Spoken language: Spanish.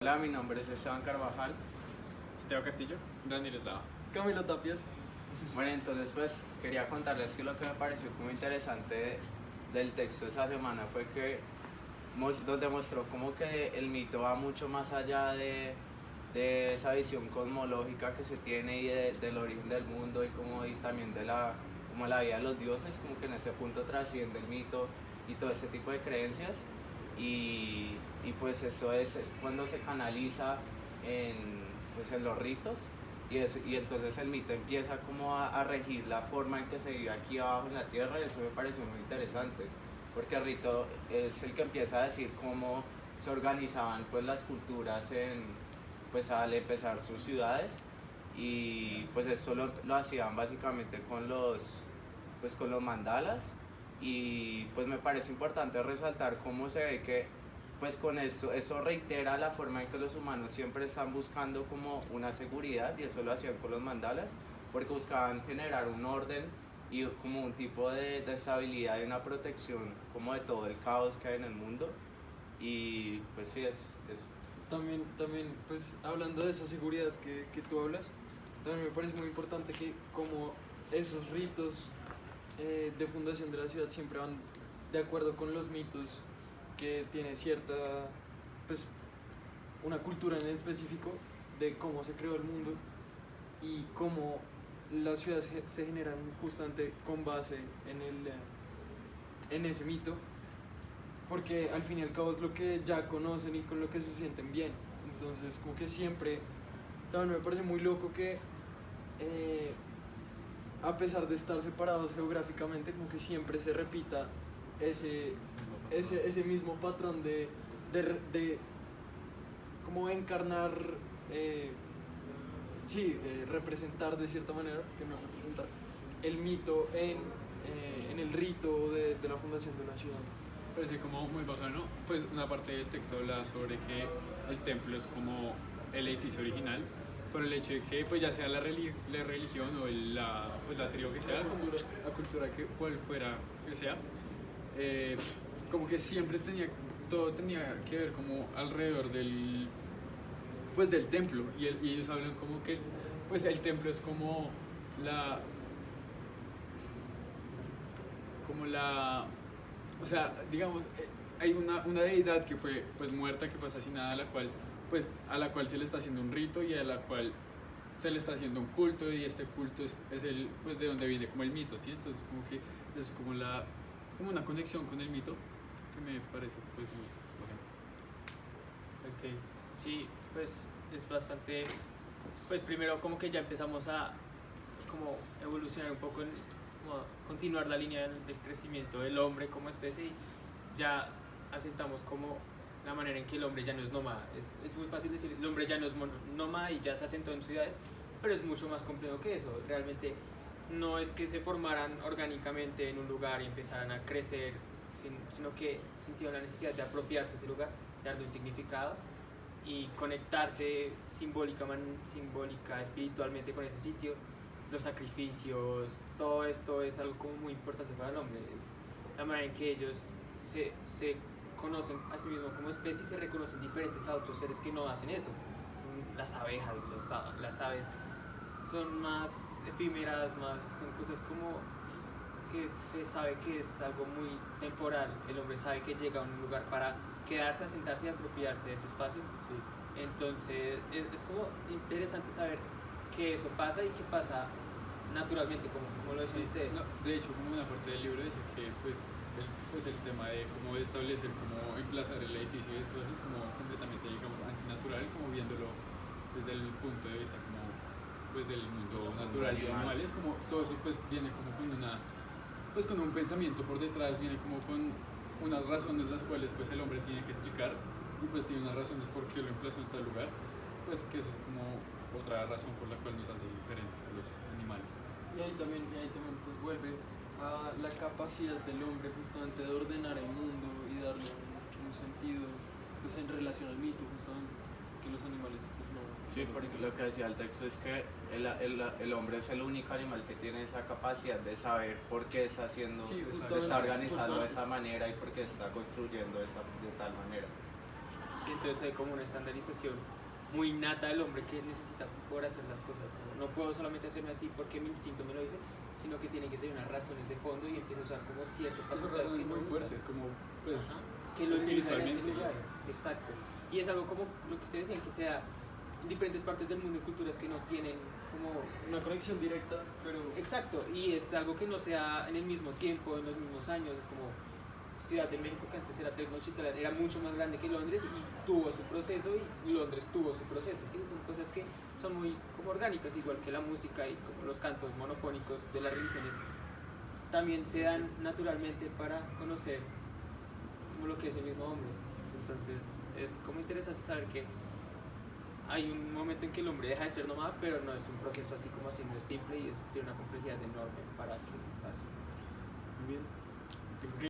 Hola, mi nombre es Esteban Carvajal. Santiago Castillo, Daniel Eslava. Camilo Tapias. Bueno, entonces pues quería contarles que lo que me pareció como interesante del texto esa semana fue que nos demostró como que el mito va mucho más allá de esa visión cosmológica que se tiene y del origen del mundo y también de como la vida de los dioses, como que en ese punto trasciende el mito y todo este tipo de creencias y pues eso es cuando se canaliza en los ritos y entonces el mito empieza como a regir la forma en que se vive aquí abajo en la tierra y eso me pareció muy interesante porque el rito es el que empieza a decir cómo se organizaban pues las culturas pues al empezar sus ciudades y pues esto lo hacían básicamente con los mandalas y pues me parece importante resaltar cómo se ve que pues con esto, eso reitera la forma en que los humanos siempre están buscando como una seguridad y eso lo hacían con los mandalas porque buscaban generar un orden y como un tipo de estabilidad y una protección como de todo el caos que hay en el mundo y pues sí es eso. También, pues hablando de esa seguridad que tú hablas, también me parece muy importante que como esos ritos de fundación de la ciudad siempre van de acuerdo con los mitos que tiene cierta, pues, una cultura en específico de cómo se creó el mundo y cómo las ciudades se generan justamente con base en ese mito, porque al fin y al cabo es lo que ya conocen y con lo que se sienten bien. Entonces, como que siempre, también me parece muy loco que a pesar de estar separados geográficamente, como que siempre se repita ese mismo patrón de como encarnar, representar de cierta manera, que no representar, el mito en el rito de la fundación de una ciudad. Parece como muy bacano. Pues una parte del texto habla sobre que el templo es como el edificio original, por el hecho de que pues ya sea la religión o pues la tribu que sea, la cultura que cual fuera que sea, como que siempre todo tenía que ver como alrededor del templo y ellos hablan como que pues el templo es como o sea, digamos, hay una deidad que fue pues muerta, que fue asesinada, a la cual se le está haciendo un rito y a la cual se le está haciendo un culto y este culto es pues de donde viene como el mito, ¿sí? Entonces como que es como una conexión con el mito que me parece pues muy bueno. Ok, sí, pues es bastante, pues primero como que ya empezamos a como evolucionar un poco como continuar la línea del crecimiento del hombre como especie y ya asentamos como la manera en que el hombre ya no es nómada. Es muy fácil decir el hombre ya no es nómada y ya se asentó en ciudades, pero es mucho más complejo que eso. Realmente no es que se formaran orgánicamente en un lugar y empezaran a crecer, sino que sintieron la necesidad de apropiarse de ese lugar, darle un significado y conectarse simbólica, espiritualmente con ese sitio. Los sacrificios, todo esto es algo como muy importante para el hombre. Es la manera en que ellos se conocen a sí mismos como especie y se reconocen diferentes a otros seres que no hacen eso. Las abejas, las aves son más efímeras, son cosas como que se sabe que es algo muy temporal. El hombre sabe que llega a un lugar para quedarse, asentarse y apropiarse de ese espacio. Sí. Entonces es como interesante saber que eso pasa y que pasa naturalmente, como lo decían ustedes. No, de hecho, como una parte del libro dice que pues el tema de cómo establecer, cómo emplazar el edificio y todo eso es como completamente, digamos, antinatural, como viéndolo desde el punto de vista como pues del mundo natural y de animales, como todo eso pues viene como con un pensamiento por detrás, viene como con unas razones las cuales pues el hombre tiene que explicar y pues tiene unas razones por qué lo emplazó en tal lugar, pues que eso es como otra razón por la cual nos hace diferentes a los animales. Y ahí también pues vuelve a la capacidad del hombre justamente de ordenar el mundo y darle un sentido pues en relación al mito justamente que los animales pues no. Sí, porque lo que decía el texto es que el hombre es el único animal que tiene esa capacidad de saber por qué está haciendo, Sí, se está organizando de esa manera y por qué se está construyendo de tal manera. ¿sí? Entonces hay como una estandarización muy innata del hombre que necesita por hacer las cosas. Como, no puedo solamente hacerme así porque mi instinto me lo dice, sino que tiene que tener unas razones de fondo y empieza a usar como ciertas Esas facultades razones que no muy usa. fuertes, como pues, Ajá, que lo empujan a ese espiritualmente, lugar. eso. Exacto. Y es algo como lo que ustedes decían, que sea en diferentes partes del mundo y culturas que no tienen como... Una conexión directa, pero Exacto, y es algo que no sea en el mismo tiempo, en los mismos años, como Ciudad de México, que antes era Tenochtitlan, era mucho más grande que Londres y tuvo su proceso y Londres tuvo su proceso, ¿sí? Son cosas que son muy como orgánicas, igual que la música y como los cantos monofónicos de las religiones también se dan naturalmente para conocer como lo que es el mismo hombre. Entonces es como interesante saber que hay un momento en que el hombre deja de ser nómada, pero no es un proceso así como así, no es simple y tiene una complejidad enorme para que pase. Muy bien.